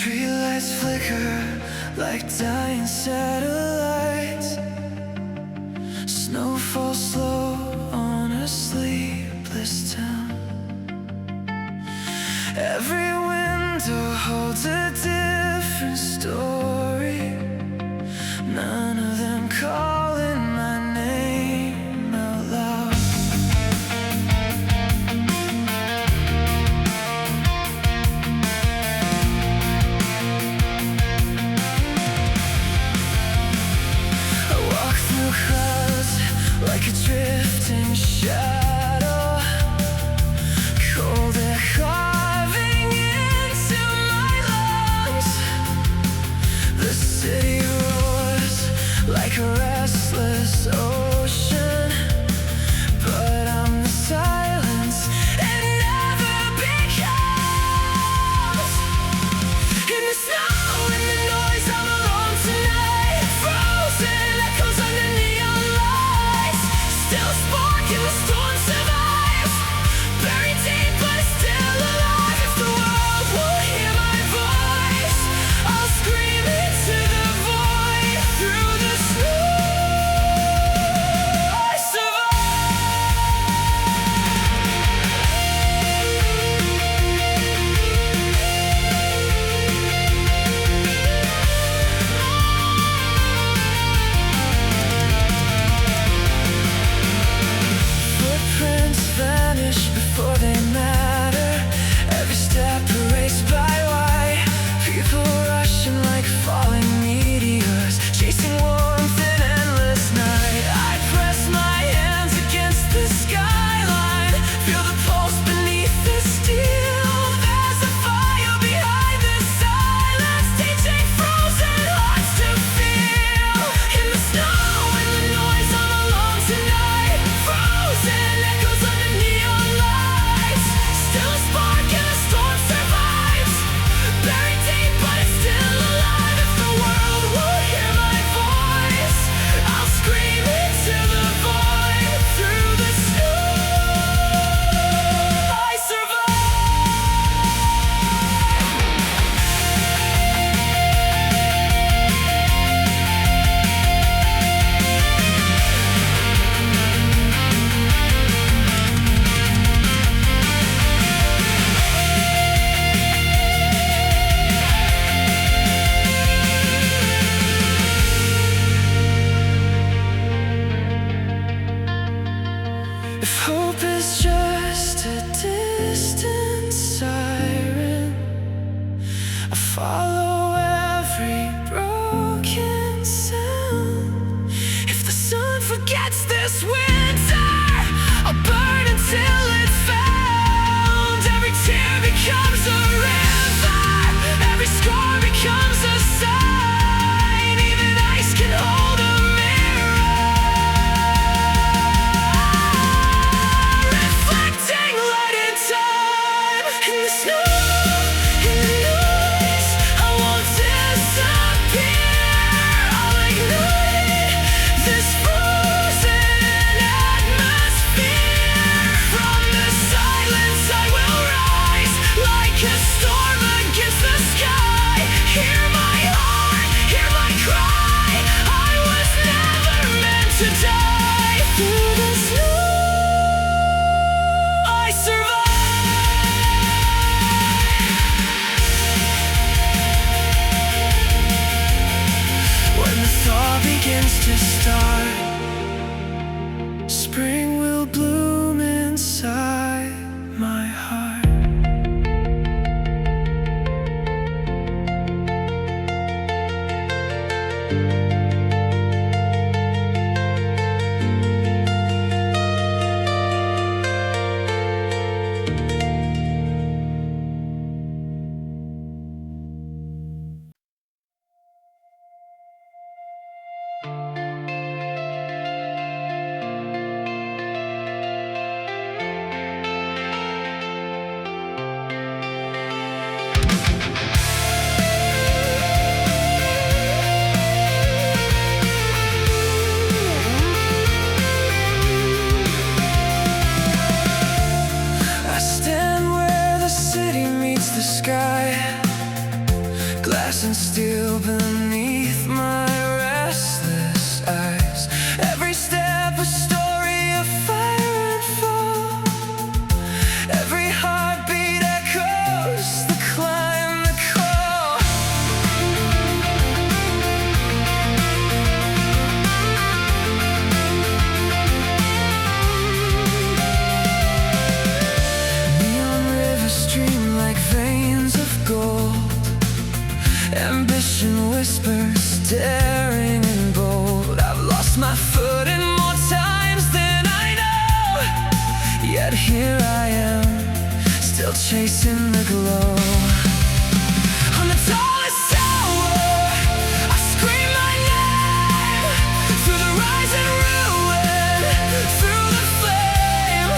Streetlights flicker like dying satellites. Snow falls slow on a sleepless town. Every window holds a different story. None of them calling my name out loud. I walk through crowds like a drifting shadow. Cold air carving into my lungs. The city roars like a restless ocean, but I'm the silence it never becomes. In the snow, in the noise, I'm alone tonight. Frozen echoes under neon lights. Still a spark in the storm survives. Buried deep but still alive. If the world will hear my voice, I'll scream into the void. Through the snow I Footprints vanish before they matter. Every step erased by white. People rushing like falling meteors, chasing warmth in endless night. I press my hands against the skyline, feel the pulse beneath the steel. There's a fire behind the silence, teaching frozen hearts to feel. In the snow, in the noise, I'm alone tonight. Frozen echoes under neon lights. Still a spark in the storm survives. Buried deep but it's still alive. If the world will hear my voice, I'll scream into the void. Through the snow I If hope is just a distant siren, I follow every broken sound. If the sun forgets this winter, I'll burn until it's found. Every tear becomes a river, every scar becomes a sign. Even ice can hold a reflecting light in time. In the snow, in the noise, I won't disappear. I'll ignite this frozen atmosphere. From the silence I will rise, like a storm against the sky. Hear my heart, hear my cry. I was never meant to die. Through the snow I survive. When the thaw begins to start, spring will bloom inside my heart. glass and steel beneath my restless eyes. Every step a story of fire and fall. Every heartbeat echoes the climb, the call. Neon rivers stream like veins of gold. Ambition whispers, daring and bold. I've lost my footing more times than I know. Yet here I am, still chasing the glow. On the tallest tower, I scream my name. Through the rising ruin, through the flame.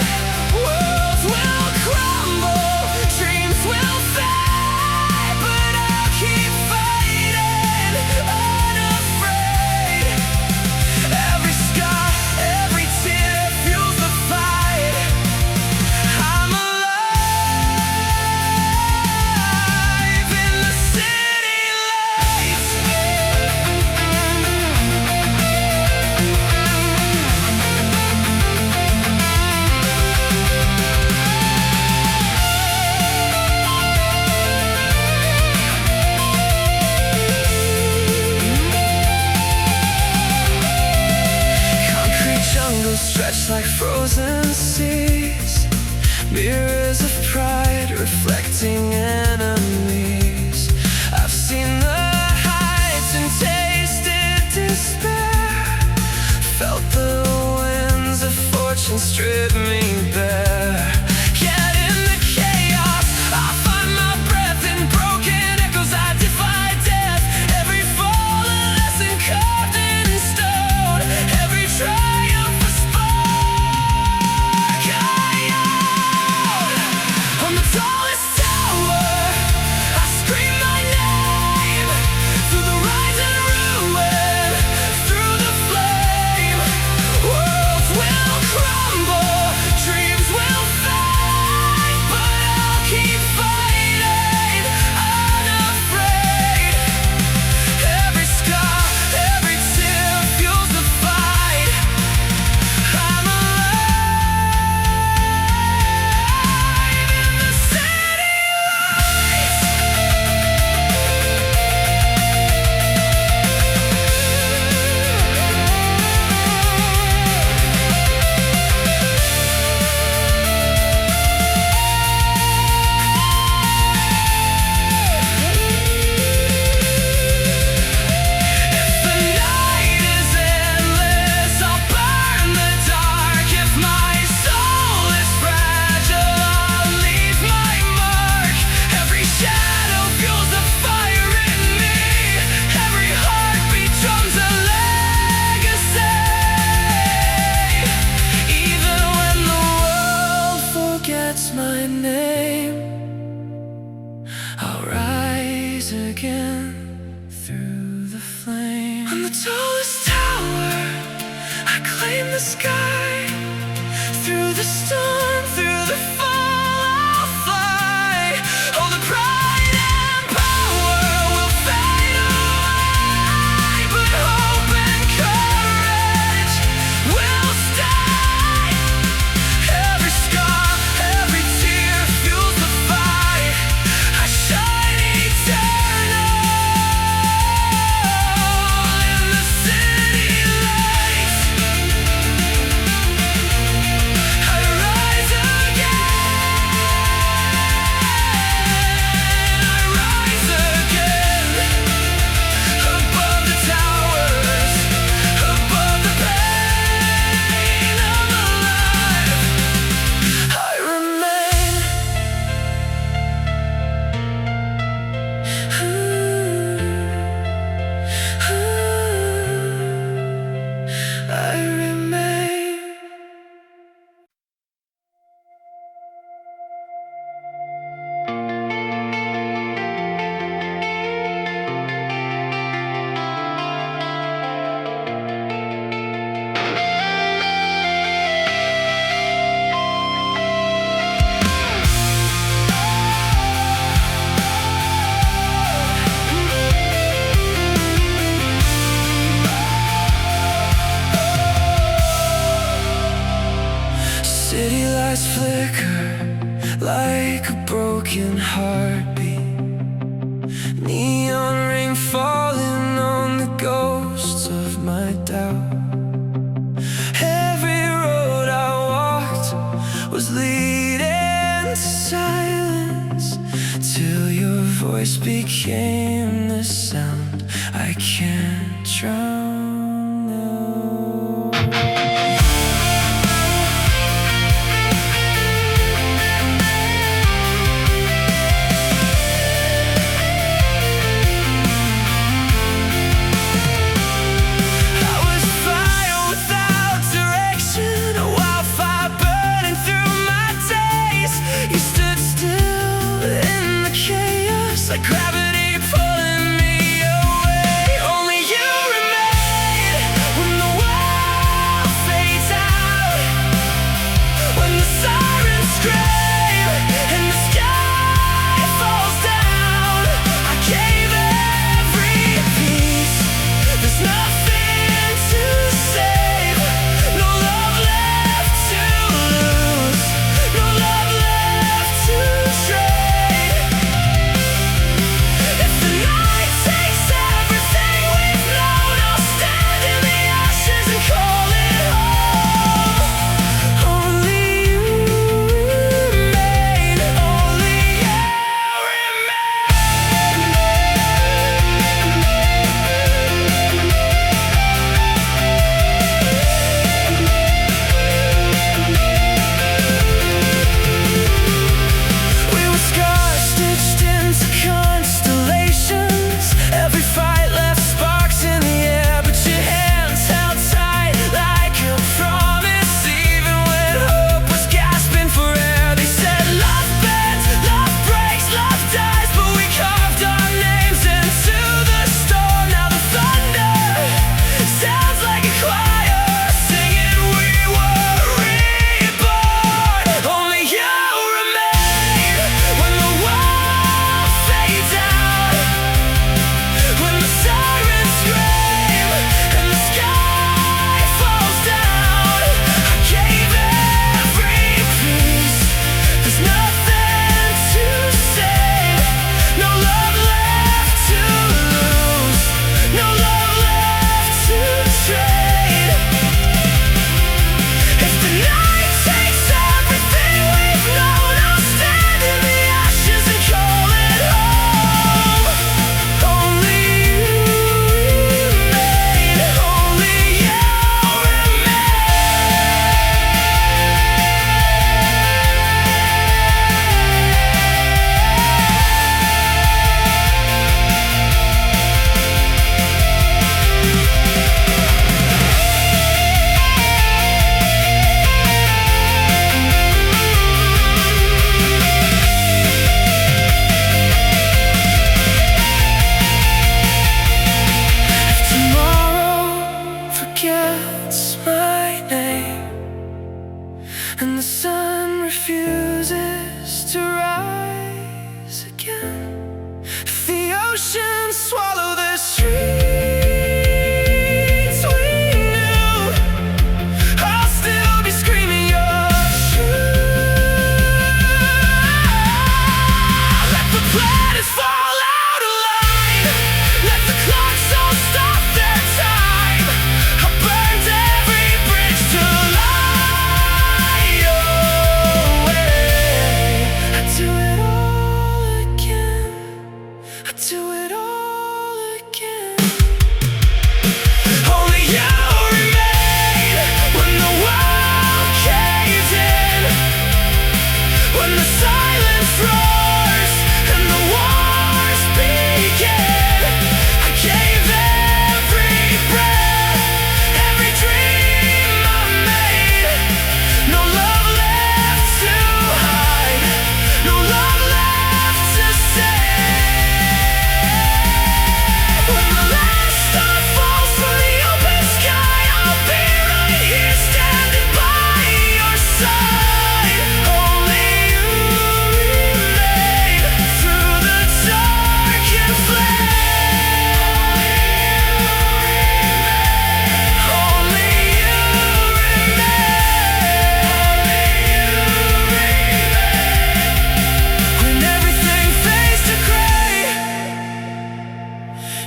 Worlds will crumble, dreams will fade, but I'll keep fighting, unafraid. Every scar, every tear fuels the fight. I'm alive in the city lights. Concrete jungles stretch like frozen seas. Mirrors of pride reflecting enemies. I've seen the heights and tasted despair. Felt the winds of fortune strip me bare. Yet in the chaos, I find my breath. In broken echoes, I defy death. Every fall, a lesson carved in stone. Every triumph, a spark I own. On the tallest tower, I scream my name. Through the rising ruin, through the flame. Worlds will crumble, dreams will fade, but I'll keep fighting, unafraid. Every scar, every tear fuels the fight. I'm alive in the city lights. If the night is endless, I'll burn the dark. If my soul is fragile, I'll leave my mark. Every shadow fuels the fire in me. Every heartbeat drums a legacy. Even when the world forgets my name, I'll rise again through the flame. On the tallest tower, I claim the sky. Through the storm, through the fall, I'll fly. Oh, the pride and power will fade away, but hope and courage will stay. Every scar, every tear fuels the fight. I shine eternal in the city lights. I rise broken heartbeat, neon ring falling on the ghosts of my doubt. Every road I walked was leading to silence, till your voice became the sound I can't drown out. I was fire without direction, a wildfire burning through my days. You stood still in the chaos, like gravity.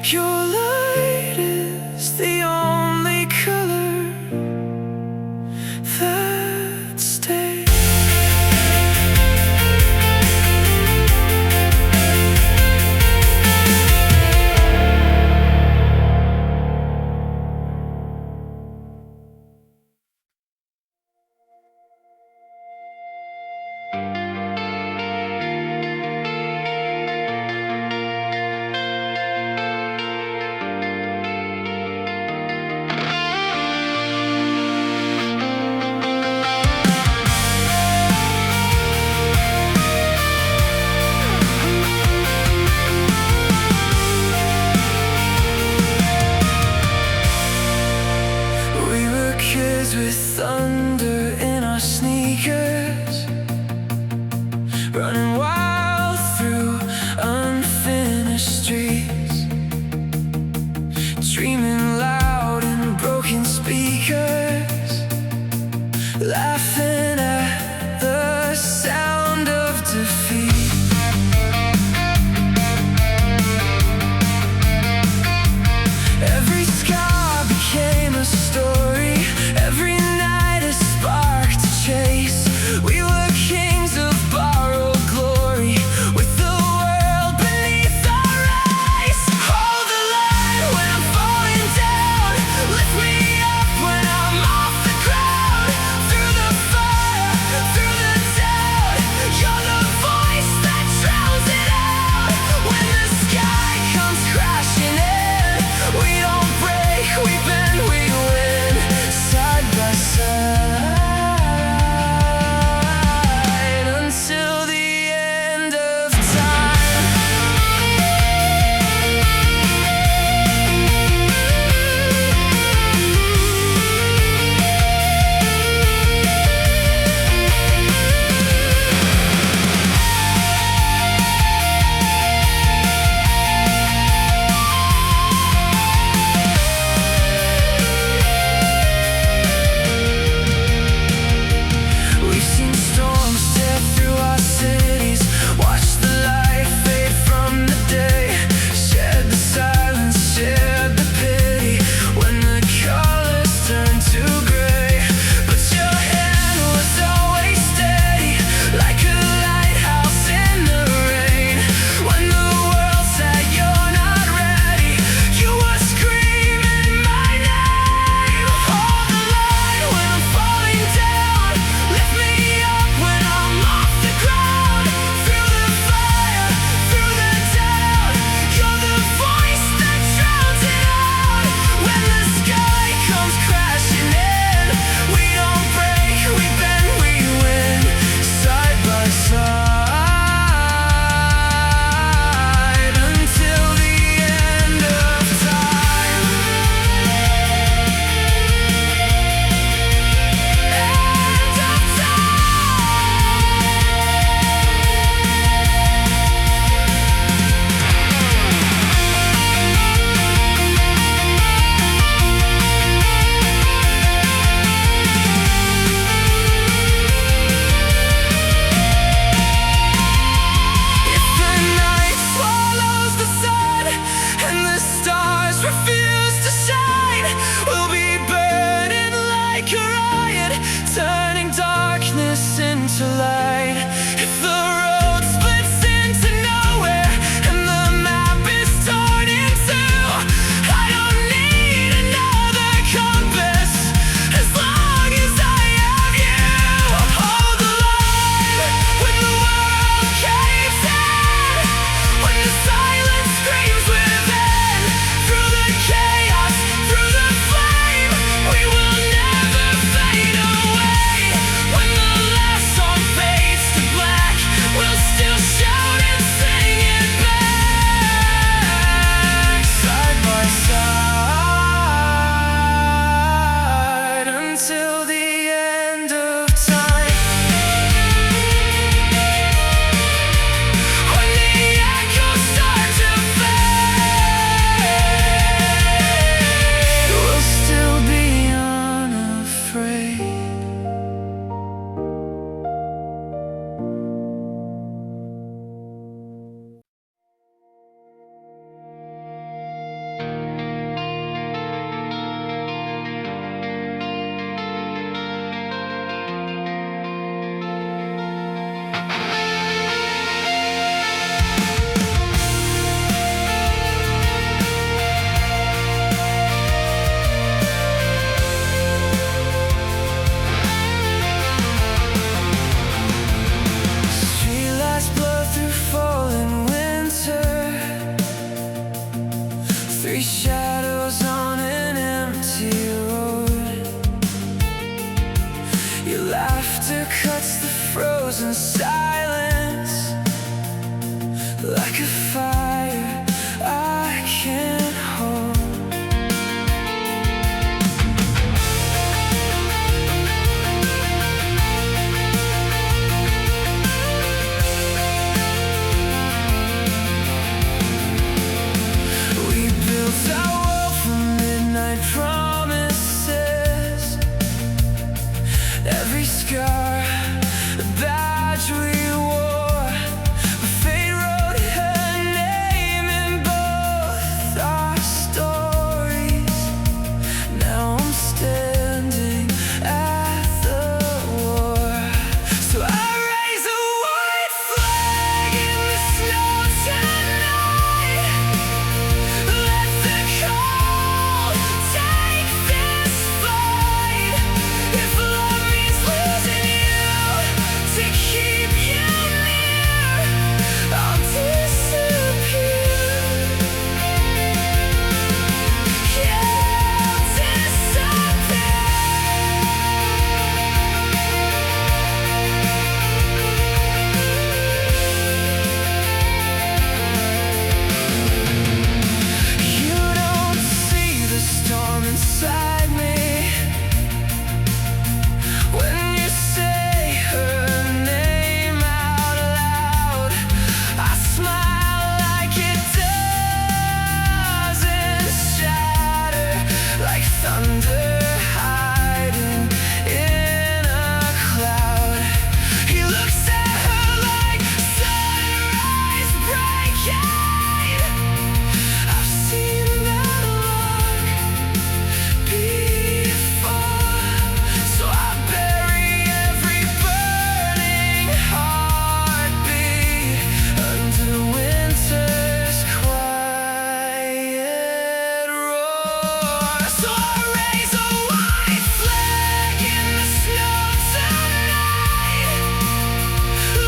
Your light is the only color that stays. With thunder in our sneakers, running wild through unfinished streets, dreaming loud in broken speakers, laughing at the sound of defeat. Every scar became a story, every night a spark to chase. We were kings of borrowed glory, with the world beneath our eyes. Hold the line when I'm falling down, lift me up when I'm off the ground. Through the fire, through the doubt, you're the voice that drowns it out. When the sky comes crashing in, we don't break, we bend, we win. Side by side until the end of time. We've seen storms tear through our cities, watched the light fade from the day, shared the silence, shared the pity, when the colors turned to gray. But your hand was always steady, like a lighthouse in the rain. When the world said you're not ready, you were screaming my name. Hold the line when I'm falling down, lift me up when I'm off the ground. Through the fire, through the doubt, you're the voice that drowns it out. When the sky comes crashing in, we don't break, we bend, we win. Side by side until the end of time. End of If the night swallows the sun and the stars refuse to shine, we'll be burning like a riot, turning darkness into light. If the road splits into nowhere and the map is torn in two, I don't need another compass as long as I have you. Hold the line when the world caves in, when the silence screams within. Through the chaos Three shadows on an empty road. Your laughter cuts the frozen silence like a fire I can't hold. We built our world from midnight promises. Every scar, a badge we wore. Fate wrote her name in both our stories. Now I'm standing at the war. So I raise a white flag in the snow tonight. Let the cold take this fight. If love means losing you to keep you near, I'll disappear. Yeah, I'll disappear. You don't see the storm inside me when you say her name out loud. I smile like it doesn't shatter, like thunder hiding in a cloud. He looks at her like sunrise breaking. I've seen that look before, so I bury every burning heartbeat under winter's quiet roar. So I raise a white flag in the snow tonight.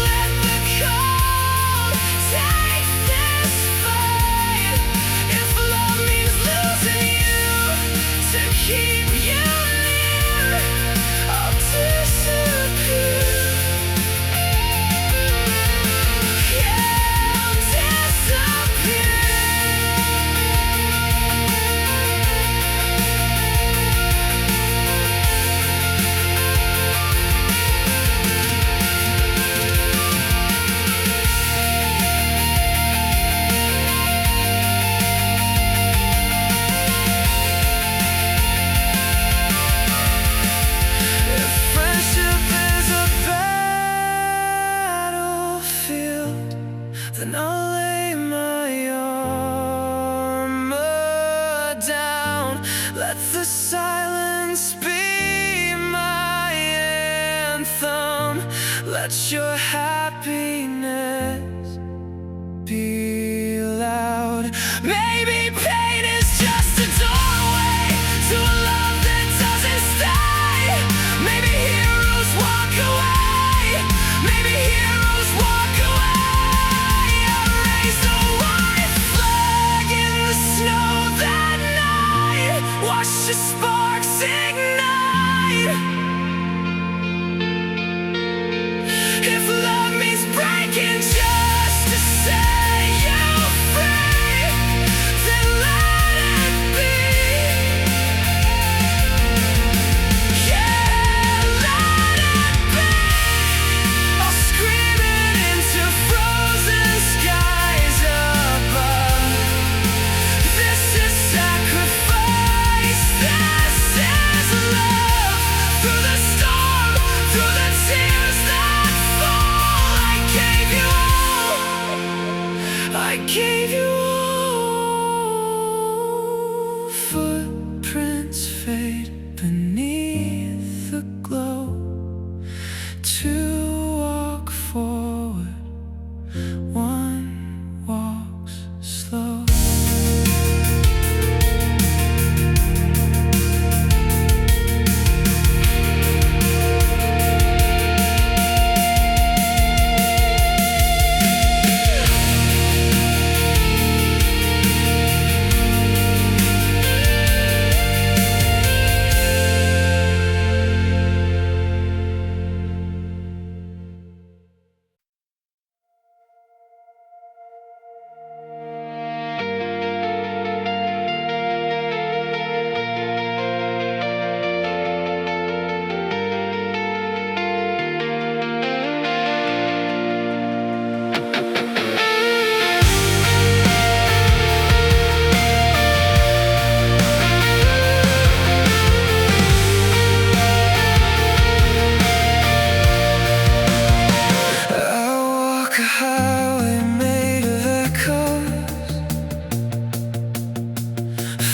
Let the cold take this fight. If love means losing you to keep you near, I'll disappear. Yeah, I'll disappear. If friendship is a battlefield, then I'll lay my armor down. Let the silence be my anthem. Let your happiness be loud. Maybe pain is just a doorway to a love that doesn't stay. Maybe heroes walk away. Maybe heroes walk away. I raised a white flag in the snow that night. Watch the sparks ignite. If love means breaking just to set you free, then let it be. Yeah, let it be. I'll scream it into frozen skies above. This is sacrifice. This is love. Through the storm, through the tears that fall, I gave you all. I gave you all. Footprints fade beneath the glow. To walk forward, one walks slow.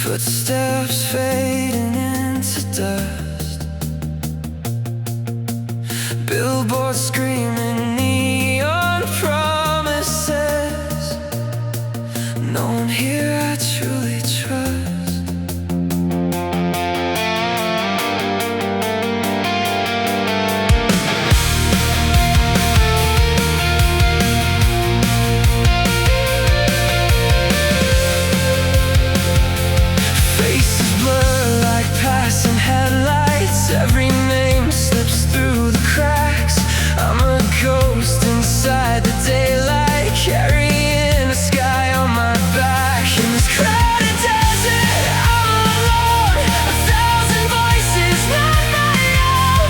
Footsteps fading into dust, billboards screaming neon promises. No one here I truly trust. Faces blur like passing headlights. Every name slips through the cracks. I'm a ghost inside the daylight, carrying a sky on my back. In this crowded desert, I'm alone. A thousand voices, not my own.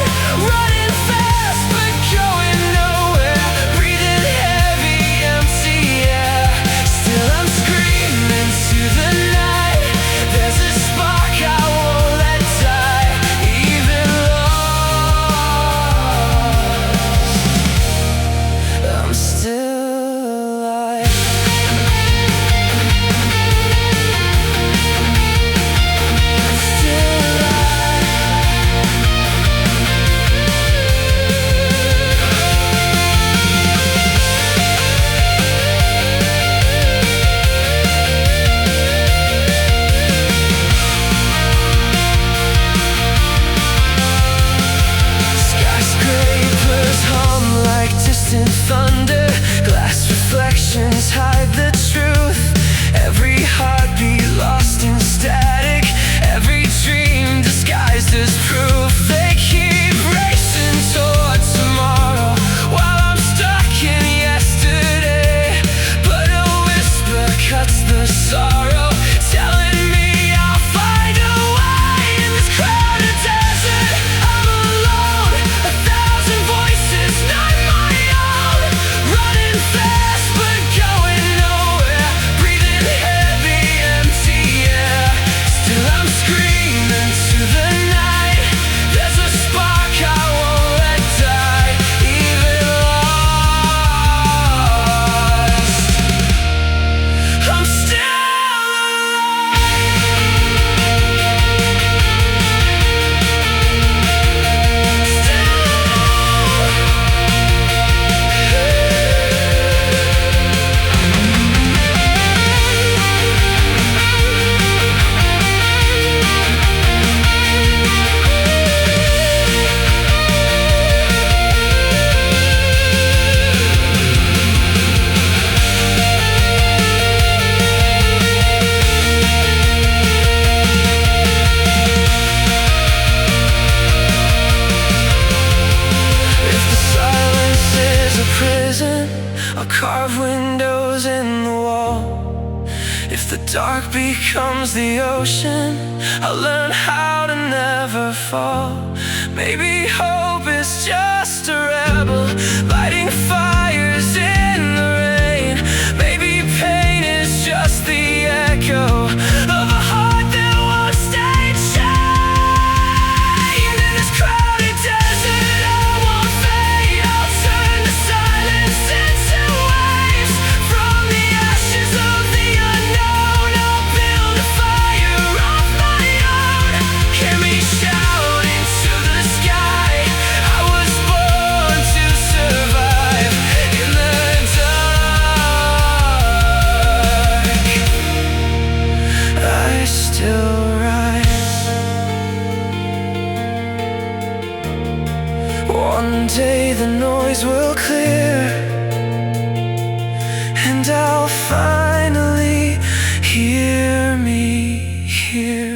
Running fast but going nowhere. Breathing heavy, empty air. Still I'm screaming to the night. There's a spark I won't let die. Even lost, I'm still alive. Still alive. Skyscrapers hum like distant thunder. Glass reflections hide the truth. Every heartbeat lost in static. Every dream disguised as proof. They keep racing toward tomorrow while I'm stuck in yesterday. But a whisper cuts the sorrow, telling me I'll find a way. In this crowded desert, I'm alone. A thousand voices, not my own. Running fast but going nowhere. Breathing heavy, empty air. Still I'm screaming to the night. There's a spark I won't let die. Even lost, I'm still I'll carve windows in the wall. If the dark becomes the ocean, I'll learn how to never fall. Maybe hope is just a rebel lighting fires in the rain. Maybe pain is just the echo of a heart that won't stay chained. In this crowded desert, I won't fade. I'll turn the silence into waves. From the ashes of the unknown, I'll build a fire of my own. Hear me shout into the sky. I was born to survive in the dark. I still rise. One day the noise will clear, and I'll finally hear me here.